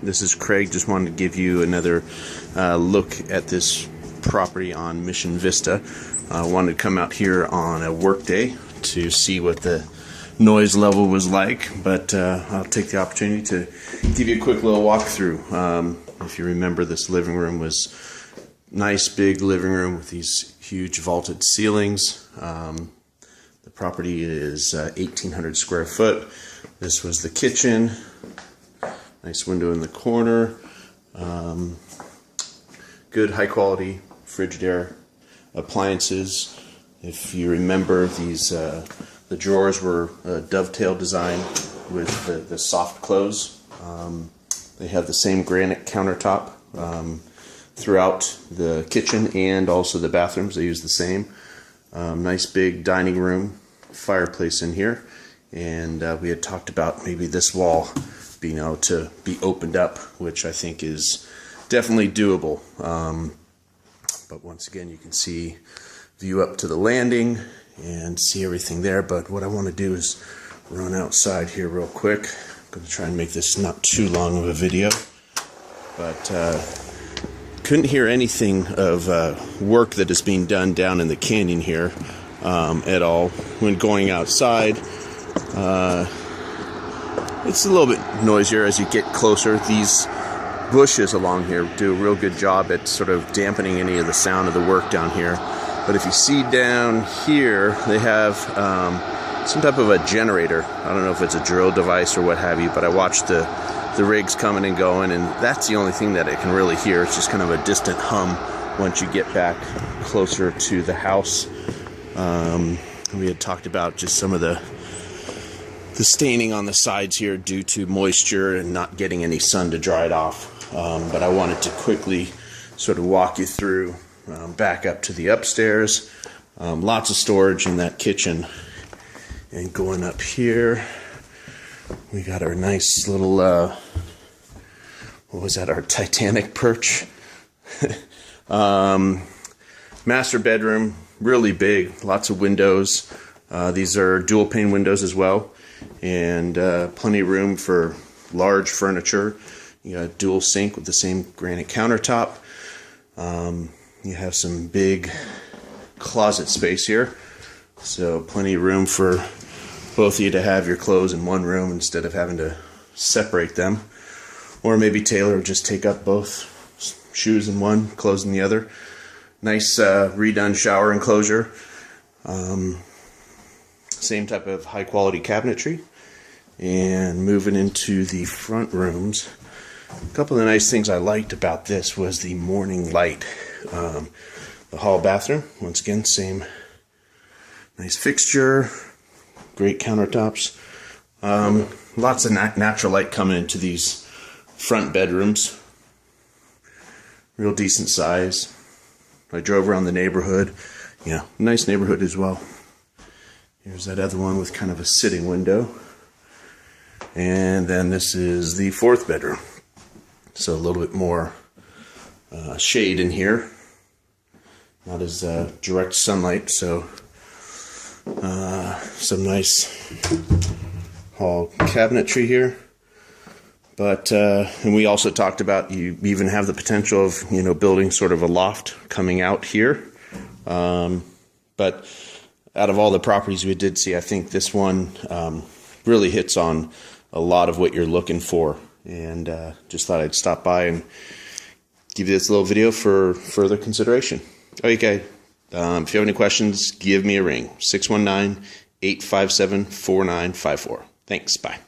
This is Craig. Just wanted to give you another look at this property on Mission Vista. I wanted to come out here on a work day to see what the noise level was like, but I'll take the opportunity to give you a quick little walkthrough. If you remember, this living room was nice big living room with these huge vaulted ceilings. The property is 1,800 square foot. This was the kitchen. Nice window in the corner. Good high quality Frigidaire appliances. If you remember, these the drawers were a dovetail design with the soft close. They have the same granite countertop throughout the kitchen and also the bathrooms. They use the same. Nice big dining room, fireplace in here, and we had talked about maybe this wall being able to be opened up, which I think is definitely doable. But once again, you can see view up to the landing and see everything there. But what I want to do is run outside here real quick. I'm going to try and make this not too long of a video, but couldn't hear anything of work that is being done down in the canyon here at all when going outside. It's a little bit noisier as you get closer. These bushes along here do a real good job at sort of dampening any of the sound of the work down here. But if you see down here, they have some type of a generator. I don't know if it's a drill device or what have you, but I watched the rigs coming and going, and that's the only thing that I can really hear. It's just kind of a distant hum once you get back closer to the house. We had talked about just some of the staining on the sides here due to moisture and not getting any sun to dry it off. But I wanted to quickly sort of walk you through back up to the upstairs. Lots of storage in that kitchen. And going up here, we got our nice little, what was that, our Titanic perch? Master bedroom, really big, lots of windows. These are dual pane windows as well, and plenty of room for large furniture. You got a dual sink with the same granite countertop. You have some big closet space here, so plenty of room for both of you to have your clothes in one room instead of having to separate them. Or maybe Taylor would just take up both shoes in one, clothes in the other. Nice redone shower enclosure. Same type of high quality cabinetry. And moving into the front rooms, a couple of the nice things I liked about this was the morning light. The hall bathroom, once again, same nice fixture, great countertops. Lots of natural light coming into these front bedrooms. Real decent size. I drove around the neighborhood. Yeah, nice neighborhood as well. Here's that other one with kind of a sitting window. And then this is the fourth bedroom. So a little bit more shade in here. Not as direct sunlight, so some nice hall cabinetry here. But and we also talked about you even have the potential of building sort of a loft coming out here. But out of all the properties we did see, I think this one really hits on a lot of what you're looking for, and just thought I'd stop by and give you this little video for further consideration. Okay, if you have any questions, give me a ring, 619-857-4954. Thanks, bye.